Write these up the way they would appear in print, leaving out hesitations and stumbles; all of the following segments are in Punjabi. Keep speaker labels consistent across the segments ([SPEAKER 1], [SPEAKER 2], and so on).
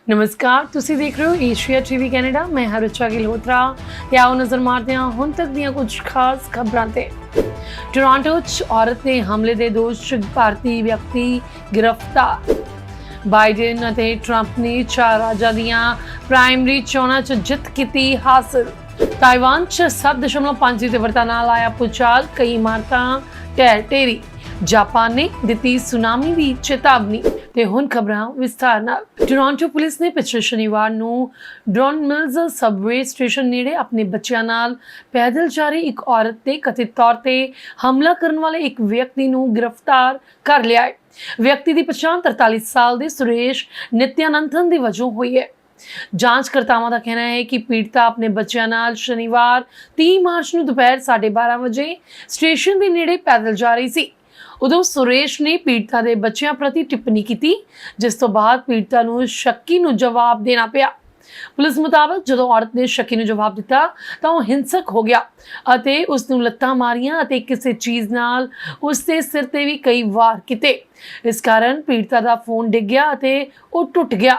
[SPEAKER 1] ਨਮਸਕਾਰ, ਤੁਸੀਂ ਦੇਖ ਰਹੇ ਹੋ ਏਸ਼ੀਆ ਟੀਵੀ ਕੈਨੇਡਾ। ਮੈਂ ਹਾਂ ਰੁਚਾ ਗਿਲਹੋਤਰਾ ਤੇ ਆਓ ਨਜ਼ਰ ਮਾਰਦੇ ਹਾਂ ਹੁਣ ਤੱਕ ਦੀਆਂ ਕੁਝ ਖਾਸ ਖਬਰਾਂ ਤੇ। ਟੋਰਾਂਟੋ 'ਚ ਔਰਤ ਨੇ ਹਮਲੇ ਦੇ ਦੋਸ਼ 'ਚ ਭਾਰਤੀ ਵਿਅਕਤੀ ਗ੍ਰਿਫਤਾਰ। ਬਾਈਡਨ ਅਤੇ ਟਰੰਪ ਨੇ 4 ਰਾਜਾਂ ਦੀਆਂ ਪ੍ਰਾਇਮਰੀ ਚੋਣਾਂ 'ਚ ਜਿੱਤ ਕੀਤੀ ਹਾਸਲ। ਤਾਈਵਾਨ 'ਚ 7.5 ਦੀ ਤੀਬਰਤਾ ਨਾਲ ਆਇਆ ਭੂਚਾਲ, ਕਈ ਇਮਾਰਤਾਂ ਢਹਿ ਢੇਰੀ। ਜਾਪਾਨ ਨੇ ਦਿੱਤੀ ਸੁਨਾਮੀ ਦੀ ਚੇਤਾਵਨੀ। ਤੇ ਹੁਣ ਖਬਰਾਂ ਵਿਸਥਾਰ ਨਾਲ। ਟੋਰਾਂਟੋ ਪੁਲਿਸ ਨੇ ਪਿਛਲੇ ਸ਼ਨੀਵਾਰ ਨੂੰ ਡਰੋਨ ਮਿਲਜ਼ ਸਬਵੇ ਸਟੇਸ਼ਨ ਨੇੜੇ ਆਪਣੇ ਬੱਚਿਆਂ ਨਾਲ ਪੈਦਲ ਜਾ ਰਹੀ ਇੱਕ ਔਰਤ ਤੇ ਕਥਿਤ ਤੌਰ ਤੇ ਹਮਲਾ ਕਰਨ ਵਾਲੇ ਇੱਕ ਵਿਅਕਤੀ ਨੂੰ ਗ੍ਰਿਫਤਾਰ ਕਰ ਲਿਆ ਹੈ। ਵਿਅਕਤੀ ਦੀ ਪਛਾਣ 43 ਸਾਲ ਦੇ ਸੁਰੇਸ਼ ਨਿਤਿਆਨੰਦਨ ਦੇ ਵਜੋਂ ਹੋਈ ਹੈ। ਜਾਂਚਕਰਤਾਵਾਂ ਦਾ ਕਹਿਣਾ ਹੈ ਕਿ ਪੀੜਤਾ ਆਪਣੇ ਬੱਚਿਆਂ ਨਾਲ ਸ਼ਨੀਵਾਰ 30 ਮਾਰਚ ਨੂੰ ਦੁਪਹਿਰ 12:30 ਵਜੇ ਸਟੇਸ਼ਨ ਦੇ ਨੇੜੇ ਪੈਦਲ ਜਾ ਰਹੀ ਸੀ। ਉਦੋਂ ਸੁਰੇਸ਼ ਨੇ ਪੀੜਤਾ ਦੇ ਬੱਚਿਆਂ ਪ੍ਰਤੀ ਟਿੱਪਣੀ ਕੀਤੀ, ਜਿਸ ਤੋਂ ਬਾਅਦ ਪੀੜਤਾ ਨੂੰ ਸ਼ੱਕੀ ਨੂੰ ਜਵਾਬ ਦੇਣਾ ਪਿਆ। ਪੁਲਿਸ ਮੁਤਾਬਕ ਜਦੋਂ ਔਰਤ ਨੇ ਸ਼ੱਕੀ ਨੂੰ ਜਵਾਬ ਦਿੱਤਾ ਤਾਂ ਉਹ ਹਿੰਸਕ ਹੋ ਗਿਆ ਅਤੇ ਉਸ ਨੂੰ ਲੱਤਾਂ ਮਾਰੀਆਂ ਅਤੇ ਕਿਸੇ ਚੀਜ਼ ਨਾਲ ਉਸ ਦੇ ਸਿਰ ਤੇ ਵੀ ਕਈ ਵਾਰ ਕੀਤੇ। ਇਸ ਕਾਰਨ ਪੀੜਤਾ ਦਾ ਫੋਨ ਡਿੱਗ ਗਿਆ ਅਤੇ ਉਹ ਟੁੱਟ ਗਿਆ।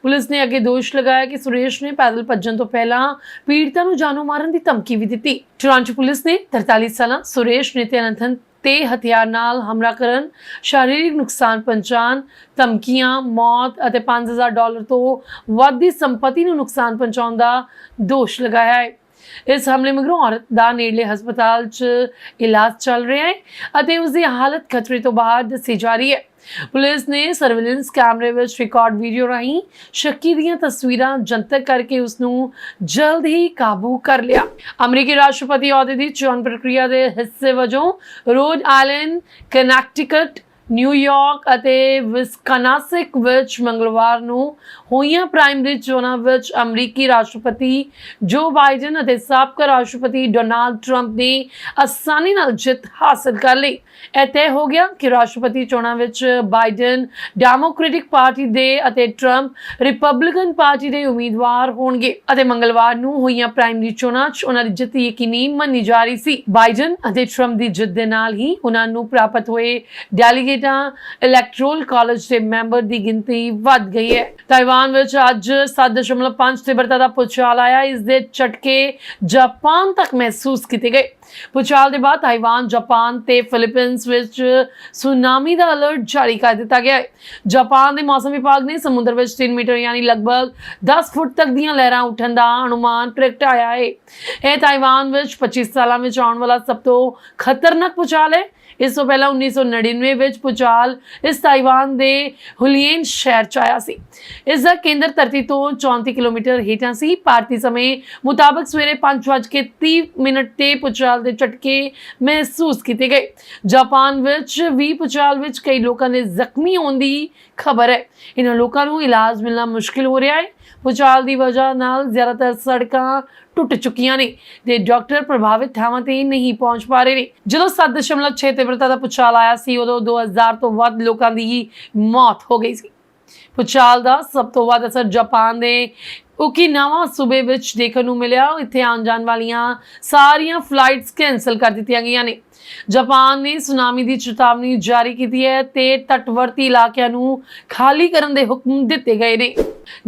[SPEAKER 1] ਪੁਲਿਸ ਨੇ ਅੱਗੇ ਦੋਸ਼ ਲਗਾਇਆ ਕਿ ਸੁਰੇਸ਼ ਨੇ ਪੈਦਲ ਭੱਜਣ ਤੋਂ ਪਹਿਲਾਂ ਪੀੜਤਾ ਨੂੰ ਜਾਨੋਂ ਮਾਰਨ ਦੀ ਧਮਕੀ ਵੀ ਦਿੱਤੀ। ਟੋਰਾਂਟੋ ਪੁਲਿਸ ਨੇ 43 ਸਾਲਾ ਸੁਰੇਸ਼ ਨਿਤਿਆਨੰਦਨ ਤੇ ਹਥਿਆਰ ਨਾਲ ਹਮਲਾ ਕਰਨ, शारीरिक ਨੁਕਸਾਨ ਪਹੁੰਚਾਉਣ, ਧਮਕੀਆਂ, ਮੌਤ ਅਤੇ $5000 ਤੋਂ ਵੱਧ ਦੀ ਸੰਪत्ति ਨੂੰ ਨੁਕਸਾਨ ਪਹੁੰਚਾਉਣ ਦਾ ਦੋਸ਼ ਲਗਾਇਆ ਹੈ। ਇਸ ਹਮਲੇ ਮਗਰੋਂ ਔਰਤ ਦਾ ਨੇੜਲੇ ਹਸਪਤਾਲ 'ਚ ਇਲਾਜ ਚੱਲ ਰਿਹਾ ਹੈ ਅਤੇ ਉਸ ਦੀ ਹਾਲਤ ਖਤਰੇ ਤੋਂ ਬਾਹਰ ਦੱਸੀ ਜਾ ਰਹੀ ਹੈ। ਪੁਲਿਸ ਨੇ ਸਰਵੇਲੈਂਸ ਕੈਮਰੇ ਵਿੱਚ ਰਿਕਾਰਡ ਵੀਡੀਓ ਰਾਹੀਂ ਸ਼ੱਕੀ ਦੀਆਂ ਤਸਵੀਰਾਂ ਜਨਤਕ ਕਰਕੇ ਉਸ ਨੂੰ ਜਲਦ ਹੀ ਕਾਬੂ ਕਰ ਲਿਆ। ਅਮਰੀਕੀ ਰਾਸ਼ਟਰਪਤੀ ਅਹੁਦੇ ਦੀ ਚੋਣ ਪ੍ਰਕਿਰਿਆ ਦੇ ਹਿੱਸੇ ਵਜੋਂ ਰੋਡ ਆਇਲੈਂਡ, ਕਨੈਕਟੀਕਟ, ਨਿਊਯਾਰਕ ਅਤੇ ਵਿਸਕਾਨਾਸਿਨ ਵਿੱਚ ਮੰਗਲਵਾਰ ਨੂੰ ਹੋਈਆਂ ਪ੍ਰਾਇਮਰੀ ਚੋਣਾਂ ਵਿੱਚ ਅਮਰੀਕੀ ਰਾਸ਼ਟਰਪਤੀ ਜੋ ਬਾਈਡਨ ਅਤੇ ਸਾਬਕਾ ਰਾਸ਼ਟਰਪਤੀ ਡੋਨਾਲਡ ਟਰੰਪ ਨੇ ਆਸਾਨੀ ਨਾਲ ਜਿੱਤ ਹਾਸਲ ਕਰ ਲਈ। ਇਹ ਤੈਅ ਹੋ ਗਿਆ ਕਿ ਰਾਸ਼ਟਰਪਤੀ ਚੋਣਾਂ ਵਿੱਚ ਬਾਈਡਨ ਡੈਮੋਕ੍ਰੈਟਿਕ ਪਾਰਟੀ ਦੇ ਅਤੇ ਟਰੰਪ ਰਿਪਬਲਿਕਨ ਪਾਰਟੀ ਦੇ ਉਮੀਦਵਾਰ ਹੋਣਗੇ ਅਤੇ ਮੰਗਲਵਾਰ ਨੂੰ ਹੋਈਆਂ ਪ੍ਰਾਇਮਰੀ ਚੋਣਾਂ 'ਚ ਉਹਨਾਂ ਦੀ ਜਿੱਤ ਯਕੀਨੀ ਮੰਨੀ ਜਾ ਰਹੀ ਸੀ। ਬਾਈਡਨ ਅਤੇ ਟਰੰਪ ਦੀ ਜਿੱਤ ਦੇ ਨਾਲ ਹੀ ਉਹਨਾਂ ਨੂੰ ਪ੍ਰਾਪਤ ਹੋਏ ਡੈਲੀਗੇਟਾਂ ਇਲੈਕਟੋਰਲ ਕਾਲਜ ਦੇ ਮੈਂਬਰ ਦੀ ਗਿਣਤੀ ਵੱਧ ਗਈ ਹੈ। ਤਾਈਵਾਨ ਵਿੱਚ ਅੱਜ 7.5 ਤੀਬਰਤਾ ਦਾ ਭੂਚਾਲ ਆਇਆ। ਇਸ ਦੇ ਝਟਕੇ ਜਾਪਾਨ ਤੱਕ ਮਹਿਸੂਸ ਕੀਤੇ ਗਏ। ਭੂਚਾਲ ਦੇ ਬਾਅਦ ਤਾਈਵਾਨ, ਜਾਪਾਨ ਤੇ ਫਿਲੀਪੀਨਸ ਵਿੱਚ ਸੁਨਾਮੀ ਦਾ ਅਲਰਟ ਜਾਰੀ ਕਰ ਦਿੱਤਾ ਗਿਆ ਹੈ। ਜਾਪਾਨ ਦੇ ਮੌਸਮ ਵਿਭਾਗ ਨੇ ਸਮੁੰਦਰ ਵਿੱਚ 3 ਮੀਟਰ ਯਾਨੀ ਲਗਭਗ 10 ਫੁੱਟ ਤੱਕ ਦੀਆਂ ਲਹਿਰਾਂ ਉੱਠਣ ਦਾ ਅਨੁਮਾਨ ਪ੍ਰਗਟਾਇਆ ਹੈ। ਇਹ ਤਾਈਵਾਨ ਵਿੱਚ 25 ਸਾਲਾਂ ਵਿੱਚ ਆਉਣ ਵਾਲਾ ਸਭ ਤੋਂ ਖਤਰਨਾਕ ਭੂਚਾਲ ਹੈ। ਇਸ ਤੋਂ ਪਹਿਲਾਂ 1999 ਵਿੱਚ ਭੂਚਾਲ ਇਸ ਤਾਈਵਾਨ ਦੇ ਹੁਲੀਏਨ ਸ਼ਹਿਰ 'ਚ ਆਇਆ ਸੀ। ਇਸ ਦਾ ਕੇਂਦਰ ਧਰਤੀ ਤੋਂ 34 ਕਿਲੋਮੀਟਰ ਹੇਠਾਂ ਸੀ। ਭਾਰਤੀ ਸਮੇਂ ਮੁਤਾਬਕ ਸਵੇਰੇ 5:30 ਤੇ ਭੂਚਾਲ ਦੇ ਝਟਕੇ ਮਹਿਸੂਸ ਕੀਤੇ ਗਏ। ਜਾਪਾਨ ਵਿੱਚ ਵੀ ਭੂਚਾਲ ਵਿੱਚ ਕਈ ਲੋਕਾਂ ਦੇ ਜ਼ਖਮੀ ਹੋਣ ਦੀ ਖਬਰ ਹੈ। ਇਹਨਾਂ ਲੋਕਾਂ ਨੂੰ ਇਲਾਜ ਮਿਲਣਾ ਮੁਸ਼ਕਿਲ ਹੋ ਰਿਹਾ ਹੈ। ਭੂਚਾਲ ਦੀ ਵਜ੍ਹਾ ਨਾਲ ਜ਼ਿਆਦਾਤਰ ਸੜਕਾਂ ਟੁੱਟ ਚੁੱਕੀਆਂ ਨੇ ਤੇ ਡਾਕਟਰ ਪ੍ਰਭਾਵਿਤ ਥਾਵਾਂ ਤੇ ਨਹੀਂ ਪਹੁੰਚ ਪਾ ਰਹੇ ਨੇ। ਜਦੋਂ 7.6 ਤੀਬਰਤਾ ਦਾ ਭੂਚਾਲ ਆਇਆ ਸੀ ਉਦੋਂ 2000 ਤੋਂ ਵੱਧ ਲੋਕਾਂ ਦੀ ਮੌਤ ਹੋ ਗਈ ਸੀ। ਭੂਚਾਲ ਦਾ ਸਭ ਤੋਂ ਵੱਧ ਅਸਰ ਜਾਪਾਨ ਦੇ ਓਕੀਨਾਵਾ ਸੂਬੇ ਵਿੱਚ ਦੇਖਣ ਨੂੰ ਮਿਲਿਆ। ਇੱਥੇ ਆਉਣ ਜਾਣ ਵਾਲੀਆਂ ਸਾਰੀਆਂ ਫਲਾਈਟਸ ਕੈਂਸਲ ਕਰ ਦਿੱਤੀਆਂ ਗਈਆਂ ਨੇ। ਜਾਪਾਨ ਨੇ ਸੁਨਾਮੀ ਦੀ ਚੇਤਾਵਨੀ ਜਾਰੀ ਕੀਤੀ ਹੈ ਤੇ ਤਟਵਰਤੀ ਇਲਾਕਿਆਂ ਨੂੰ ਖਾਲੀ ਕਰਨ ਦੇ ਹੁਕਮ ਦਿੱਤੇ ਗਏ ਨੇ।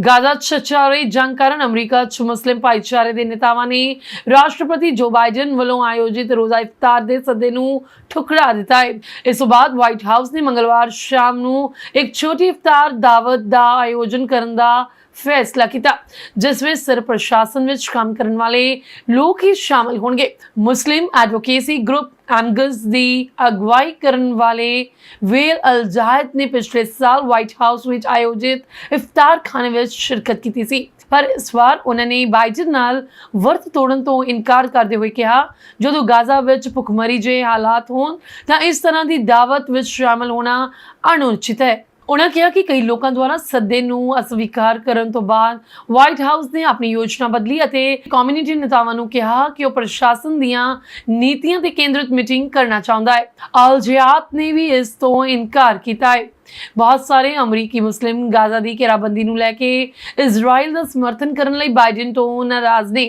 [SPEAKER 1] ਗਾਜ਼ਾ 'ਚ ਚੱਲ ਰਹੀ ਜੰਗ ਕਾਰਨ ਅਮਰੀਕਾ 'ਚ ਮੁਸਲਿਮ ਭਾਈਚਾਰੇ ਦੇ ਨੇਤਾਵਾਂ ਨੇ ਰਾਸ਼ਟਰਪਤੀ ਜੋ ਬਾਈਡਨ ਵੱਲੋਂ ਆਯੋਜਿਤ ਰੋਜ਼ਾ ਇਫਤਾਰ ਦੇ ਸੱਦੇ ਨੂੰ ਠੁਕਰਾ ਦਿੱਤਾ ਹੈ। ਇਸ ਤੋਂ ਬਾਅਦ ਵਾਈਟ ਹਾਊਸ ਨੇ ਮੰਗਲਵਾਰ ਸ਼ਾਮ ਨੂੰ ਇੱਕ ਛੋਟੀ ਇਫਤਾਰ ਦਾਵਤ ਦਾ ਆਯੋਜਨ ਕਰਨ ਦਾ ਫੈਸਲਾ ਕੀਤਾ, ਜਿਸ ਵਿੱਚ ਸਿਰਫ ਪ੍ਰਸ਼ਾਸਨ ਵਿੱਚ ਕੰਮ ਕਰਨ ਵਾਲੇ ਲੋਕ ਹੀ ਸ਼ਾਮਲ ਹੋਣਗੇ। ਮੁਸਲਿਮ ਐਡਵੋਕੇਸੀ ਗਰੁੱਪ ਐਮਗਸ ਦੀ ਅਗਵਾਈ ਕਰਨ ਵਾਲੇ ਵੇਲ ਅਲ ਜਾਹਿਦ ਨੇ ਪਿਛਲੇ ਸਾਲ ਵਾਈਟ ਹਾਊਸ ਵਿੱਚ ਆਯੋਜਿਤ ਇਫਤਾਰ ਖਾਣੇ ਵਿੱਚ ਸ਼ਿਰਕਤ ਕੀਤੀ ਸੀ, ਪਰ ਇਸ ਵਾਰ ਉਹਨਾਂ ਨੇ ਬਾਈਡਨ ਨਾਲ ਵਰਤ ਤੋੜਨ ਤੋਂ ਇਨਕਾਰ ਕਰਦੇ ਹੋਏ ਕਿਹਾ ਜਦੋਂ ਗਾਜ਼ਾ ਵਿੱਚ ਭੁੱਖਮਰੀ ਜਿਹੇ ਹਾਲਾਤ ਹੋਣ ਤਾਂ ਇਸ ਤਰ੍ਹਾਂ ਦੀ ਦਾਵਤ ਵਿੱਚ ਸ਼ਾਮਲ ਹੋਣਾ ਅਣਉਚਿਤ ਹੈ। ਉਹਨਾਂ ਕਿਹਾ ਕਿ ਕਈ ਲੋਕਾਂ ਦੁਆਰਾ ਸੱਦੇ ਨੂੰ ਅਸਵੀਕਾਰ ਕਰਨ ਤੋਂ ਬਾਅਦ ਵਾਈਟ ਹਾਊਸ ਨੇ ਆਪਣੀ ਯੋਜਨਾ ਬਦਲੀ ਅਤੇ ਕਮਿਊਨਿਟੀ ਨੇਤਾਵਾਂ ਨੂੰ ਕਿਹਾ ਕਿ ਉਹ ਪ੍ਰਸ਼ਾਸਨ ਦੀਆਂ ਨੀਤੀਆਂ ਤੇ ਕੇਂਦਰਿਤ ਮੀਟਿੰਗ ਕਰਨਾ ਚਾਹੁੰਦਾ ਹੈ। ਅਲ ਜਿਹਾਦ ਨੇ ਵੀ ਇਸ ਤੋਂ ਇਨਕਾਰ ਕੀਤਾ ਹੈ। ਬਹੁਤ ਸਾਰੇ ਅਮਰੀਕੀ ਮੁਸਲਿਮ ਗਾਜ਼ਾ ਦੀ ਘੇਰਾਬੰਦੀ ਨੂੰ ਲੈ ਕੇ ਇਜ਼ਰਾਈਲ ਦਾ ਸਮਰਥਨ ਕਰਨ ਲਈ ਬਾਈਡਨ ਤੋਂ ਨਾਰਾਜ਼ ਨੇ।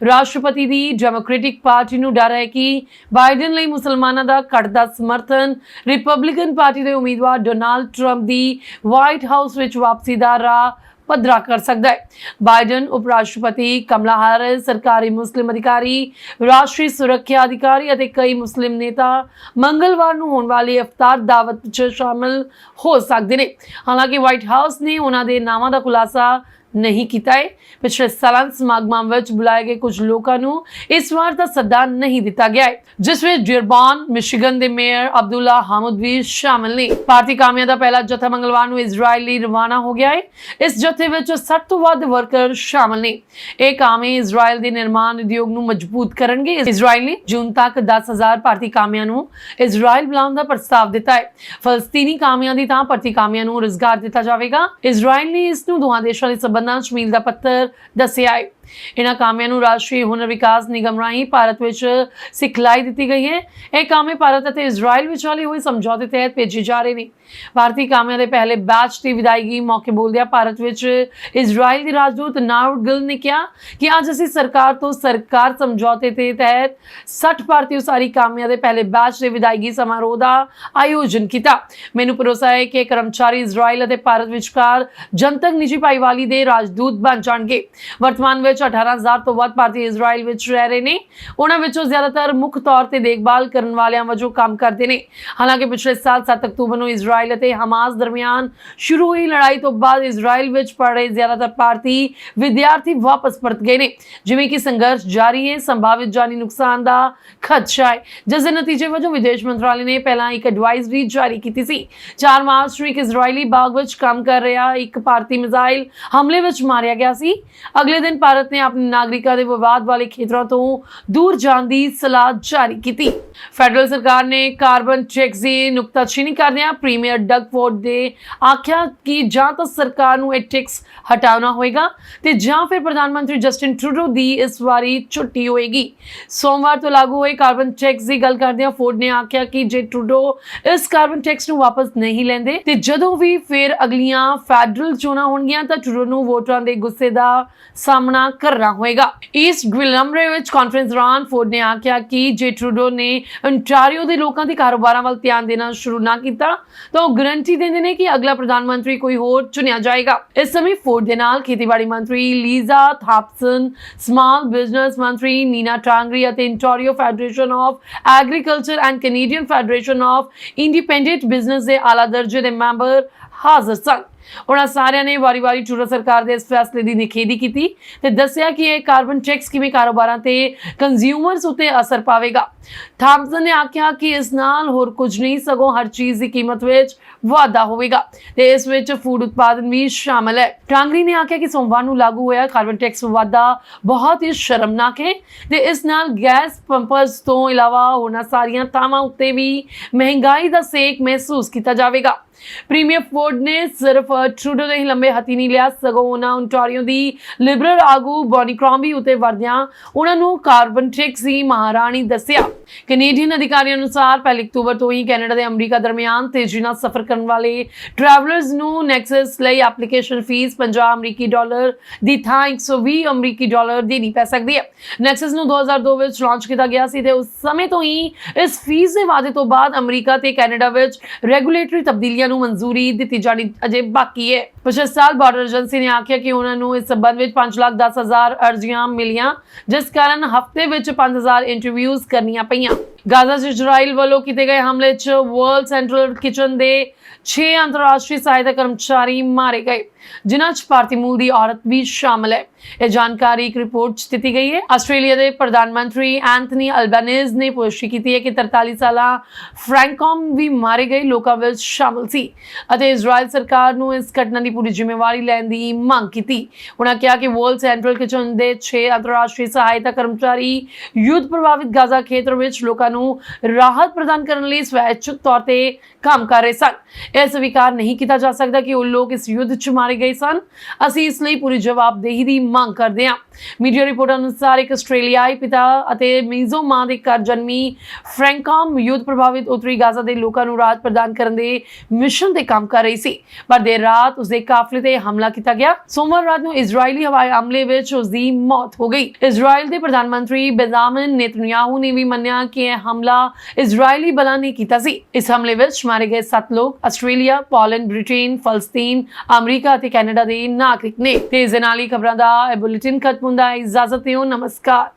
[SPEAKER 1] ਰਾਸ਼ਟਰਪਤੀ ਦੀ ਡੈਮੋਕ੍ਰੈਟਿਕ ਪਾਰਟੀ ਨੂੰ ਡਰ ਹੈ ਕਿ ਬਾਈਡਨ ਲਈ ਮੁਸਲਮਾਨਾਂ ਦਾ ਘਟਦਾ ਸਮਰਥਨ ਰਿਪਬਲਿਕਨ ਪਾਰਟੀ ਦੇ ਉਮੀਦਵਾਰ ਡੋਨਾਲਡ ਟਰੰਪ ਦੀ ਵਾਈਟ ਹਾਊਸ ਵਿੱਚ ਵਾਪਸੀ ਦਾ ਰਾਹ पद्धरा कर सकता है। बाइडन, उपराष्ट्रपति कमला हैरिस, सरकारी मुस्लिम अधिकारी, राष्ट्रीय सुरक्षा अधिकारी ਅਤੇ कई मुस्लिम नेता मंगलवार ਨੂੰ ਹੋਣ ਵਾਲੀ ਇਫਤਾਰ ਦਾਵਤ 'ਚ ਸ਼ਾਮਲ ਹੋ ਸਕਦੇ ਨੇ। ਹਾਲਾਂਕਿ ਵਾਈਟ ਹਾਊਸ ਨੇ ਉਹਨਾਂ ਦੇ ਨਾਵਾਂ ਦਾ ਖੁਲਾਸਾ नहीं किया है। पिछले सालाना समागमां विच बुलाए गए कुछ लोगों को इस बार का सद्दा नहीं दिता गया है, जिसमें डिरबॉन, मिशिगन के मेयर अब्दुल्ला हामुद भी शामिल ने। भारतीय कामियां का पहला जत्था मंगलवार को इजराइल ਲਈ रवाना हो गया है। इस जत्थे विच 60 ਤੋਂ ਵੱਧ वर्कर शामिल ने। ਇਹ ਕਾਮੇ ਇਜ਼ਰਾਈਲ ਦੇ ਨਿਰਮਾਣ ਉਦਯੋਗ ਨੂੰ ਮਜ਼ਬੂਤ ਕਰਨਗੇ। ਇਜ਼ਰਾਈਲ ਨੇ ਜੂਨ ਤੱਕ 10,000 ਭਾਰਤੀ ਕਾਮਿਆਂ ਨੂੰ ਇਜ਼ਰਾਈਲ ਬੁਲਾਉਣ ਦਾ ਪ੍ਰਸਤਾਵ ਦਿੱਤਾ ਹੈ। ਫਲਸਤੀਨੀ ਕਾਮਿਆਂ ਦੀ ਤਾਂ ਭਾਰਤੀ ਕਾਮਿਆਂ ਨੂੰ ਰੁਜ਼ਗਾਰ ਦਿੱਤਾ ਜਾਵੇਗਾ। ਇਜ਼ਰਾਈਲ ਨੇ ਇਸ ਨੂੰ ਦੋਹਾਂ ਦੇਸ਼ਾਂ ਦੇ ਸੰਬੰਧਾਂ 'ਚ ਮੀਲ ਦਾ ਪੱਥਰ ਦੱਸਿਆ ਹੈ। इन्हां कामियां नूं राष्ट्रीय हुनर विकास निगम राही भारत विच सिखलाई दी गई है। यह कामे भारत और इजराइल विचाले हुए समझौते तहत भेजे जा रहे हैं। भारतीय कामियां दे पहले बैच की विदायगी मौके बोलदे भारत विच इजराइल के राजदूत नाउड गिल ने कहा कि अज असीं सरकार तो सरकार समझौते के तहत 60 भारतीय उसारी कामियां दे पहले बैच के विदायगी समारोह का आयोजन किया। मैनूं भरोसा है कि कर्मचारी इजराइल और भारत विचकार जनतक निजी भाईवाली के राजदूत बन जाएंगे। वर्तमान में 18,000 ਤੋਂ ਵੱਧ ਭਾਰਤੀ ਇਜ਼ਰਾਈਲ ਵਿੱਚ ਰਹਿ ਰਹੇ ਨੇ। ਉਹਨਾਂ ਵਿੱਚੋਂ ਜ਼ਿਆਦਾਤਰ ਮੁੱਖ ਤੌਰ ਤੇ ਦੇਖਭਾਲ ਕਰਨ ਵਾਲਿਆਂ ਵਜੋਂ ਕੰਮ ਕਰਦੇ ਨੇ। ਹਾਲਾਂਕਿ ਪਿਛਲੇ ਸਾਲ 7 ਅਕਤੂਬਰ ਨੂੰ ਇਜ਼ਰਾਈਲ ਅਤੇ ਹਮਾਸ ਦਰਮਿਆਨ ਸ਼ੁਰੂ ਹੋਈ ਲੜਾਈ ਤੋਂ ਬਾਅਦ ਇਜ਼ਰਾਈਲ ਵਿੱਚ ਪੜ ਰਹੇ ਜ਼ਿਆਦਾਤਰ ਭਾਰਤੀ ਵਿਦਿਆਰਥੀ ਵਾਪਸ ਪਰਤ ਗਏ ਨੇ। ਜਿਵੇਂ ਕਿ ਸੰਘਰਸ਼ ਜਾਰੀ ਹੈ, ਸੰਭਾਵਿਤ ਜਾਨੀ ਨੁਕਸਾਨ ਦਾ ਖਦਸ਼ਾ ਹੈ, ਜਿਸ ਦੇ ਨਤੀਜੇ ਵਜੋਂ ਵਿਦੇਸ਼ ਮੰਤਰਾਲੇ ਨੇ ਪਹਿਲਾਂ ਇੱਕ ਐਡਵਾਈਜ਼ਰੀ ਜਾਰੀ ਕੀਤੀ ਸੀ। 4 ਮਾਰਚ ਨੂੰ ਇੱਕ ਇਜ਼ਰਾਈਲੀ ਬਾਗ ਵਿੱਚ ਕੰਮ ਕਰ ਰਿਹਾ ਇੱਕ ਭਾਰਤੀ ਮਿਜ਼ਾਈਲ ਹਮਲੇ ਵਿੱਚ ਮਾਰਿਆ ਗਿਆ ਸੀ। ਅਗਲੇ ਦਿਨ ਭਾਰਤ ने अपने नागरिकों के विवाद वाले क्षेत्रों तो दूर जाने की सलाह जारी की थी। फैडरल सरकार ने कार्बन टैक्स की नुकताचीनी करदे प्रीमियर डग फोर्ड ने आख्या कि जां तो सरकार नूं यह टैक्स हटाना होएगा ते जां फिर प्रधानमंत्री जस्टिन ट्रूडो की इस बारी छुट्टी होएगी। सोमवार तो लागू हुए कार्बन टैक्स की गल करदे फोर्ड ने आख्या कि जे ट्रूडो इस कार्बन टैक्स नूं वापस नहीं लैंदे ते जदों भी फिर अगलियां फैडरल चोणां होणगीਆਂ ਤਾਂ ट्रूडो नूं वोटरां दे गुस्से दा सामना करना होएगा। ईस्ट ग्विलमरे विच कॉन्फ्रेंस दौरान फोर्ड ने आख्या कि जे ट्रूडो ने ओंटारियो के लोगों के कारोबारों वाल ध्यान देना शुरू ना किया तो गारंटी देंदे ने कि अगला प्रधानमंत्री कोई होर चुनिया जाएगा। इस समय फोर्ड दे नाल खेतीबाड़ी मंत्री लीजा थॉम्पसन, स्मॉल बिजनेस मंत्री नीना टांगरी और Ontario federation of agriculture and Canadian federation of independent business के आला दर्जे के मैंबर हाजिर सन। उन्होंने सारिਆਂ ने वारी-वारी ट्रूडो सरकार के इस फैसले की निखेधी की ते दस्सिया कि यह कार्बन टैक्स किवें कारोबारां ते कंज्यूमर्स उत्ते असर पावेगा। थॉम्पसन ने आख्या कि इस नाल होर कुछ नहीं सगों हर चीज़ की कीमत विच वाधा होवेगा ते इस विच फूड उत्पादन भी शामिल है। टांगरी ने आख्या कि सोमवार नूं लागू होया कार्बन टैक्स वाधा बहुत ही शर्मनाक है ते इस नाल गैस पंपर्स तो इलावा होरनां सारियां थावां उत्ते भी महंगाई दा सेक महसूस किया जाएगा। प्रीमियर फोर्ड ने सिर्फ ट्रूडो ने ही लंबे हथी नहीं लिया सगों उन्होंने ओंटारियो की लिबरल आगू बॉनी क्रॉम्बी उत्ते वरदियां उन्होंने कार्बन टैक्स की महाराणी दस्सिया। कैनेडियन अधिकारियों अनुसार 1 अक्तूबर तो ही कैनेडा ते अमरीका दरमियान तेजी नाल सफर करने वाले ट्रैवलर्स नूं नैक्सस लई एप्लीकेशन फीस $50 दी थां $120 देनी पै सकदी है। नैक्सस नूं 2002 विच लॉन्च किया गया सी ते उस समय तो ही इस फीस के वादे तो बाद अमरीका ते कैनेडा विच रेगुलेटरी तब्दीलियां नूं मंजूरी दी जानी अजे बाकी है। पिछले साल बॉर्डर एजेंसी ने आख्या कि उन्होंने इस संबंध में 5,10,000 अर्जियां मिलियां जिस कारण हफ्ते में 5,000 इंटरव्यूज करनियां पईयां। गाजा च इजराइल वालों किए गए हमले च वर्ल्ड सेंट्रल किचन के 6 अंतरराष्ट्रीय सहायता कर्मचारी मारे गए जिन्हां च भारतीय मूल की औरत भी शामिल है। यह जानकारी एक रिपोर्ट च दी गई है। आस्ट्रेलिया के प्रधानमंत्री एंथनी अल्बनीज ने पुष्टि की है कि 43 साल फ्रैंकॉम भी मारे गए लोगों में शामिल सी अते इजराइल सरकार नूं इस घटना की पूरी जिम्मेवारी लैण दी मांग की। उन्होंने कहा कि वर्ल्ड सेंट्रल किचन के 6 अंतरराष्ट्रीय सहायता कर्मचारी युद्ध प्रभावित गाजा खेत्र में लोगों नूं राहत प्रदान करने लिए स्वैच्छिक तौर पर काम कर रहे सन। यह स्वीकार नहीं किया जा सकता कि वो लोग इस युद्ध च मारे गए सन। असीं इसलिए पूरी जवाबदेही की मांग करते हैं। मीडिया रिपोर्ट अनुसार एक आस्ट्रेलियाई पिता ਅਤੇ ਮੀਜ਼ੋ ਮਾਂ ਦੇ ਘਰ ਜਨਮੀ ਫ੍ਰੈਂਕॉम युद्ध प्रभावित उत्तरी गाजा के लोगों को राहत प्रदान करने के मिशन से काम कर रही सी पर देर रात उसके ਦੇ ਕਾਫਲੇ ਤੇ ਹਮਲਾ ਕੀਤਾ ਗਿਆ। ਸੋਮਵਾਰ ਰਾਤ ਨੂੰ ਇਜ਼ਰਾਈਲੀ ਹਵਾਈ ਹਮਲੇ ਵਿੱਚ ਉਸ ਦੀ ਮੌਤ ਹੋ ਗਈ। ਇਜ਼ਰਾਈਲ ਦੇ ਪ੍ਰਧਾਨ ਮੰਤਰੀ ਬੈਂਜਾਮਿਨ ਨੇਤਨਯਾਹੂ ਨੇ ਵੀ ਮੰਨਿਆ ਕਿ ਇਹ ਹਮਲਾ ਇਜ਼ਰਾਈਲੀ ਬਲਾਂ ਨੇ ਕੀਤਾ ਸੀ। ਇਸ ਹਮਲੇ ਵਿੱਚ ਮਾਰੇ ਗਏ 7 ਲੋਕ ਆਸਟ੍ਰੇਲੀਆ, ਪੋਲੈਂਡ, ਬ੍ਰਿਟੇਨ, ਫਲਸਤੀਨ, ਅਮਰੀਕਾ ਅਤੇ ਕੈਨੇਡਾ ਦੇ ਨਾਗਰਿਕ ਨੇ। ਤੇ ਇਸ ਦੇ ਨਾਲ ਹੀ ਖਬਰਾਂ ਦਾ ਇਹ ਬੁਲੇਟਿਨ ਖਤਮ ਹੁੰਦਾ ਹੈ। ਇਜਾਜ਼ਤ ਦਿਓ, ਨਮਸਕਾਰ।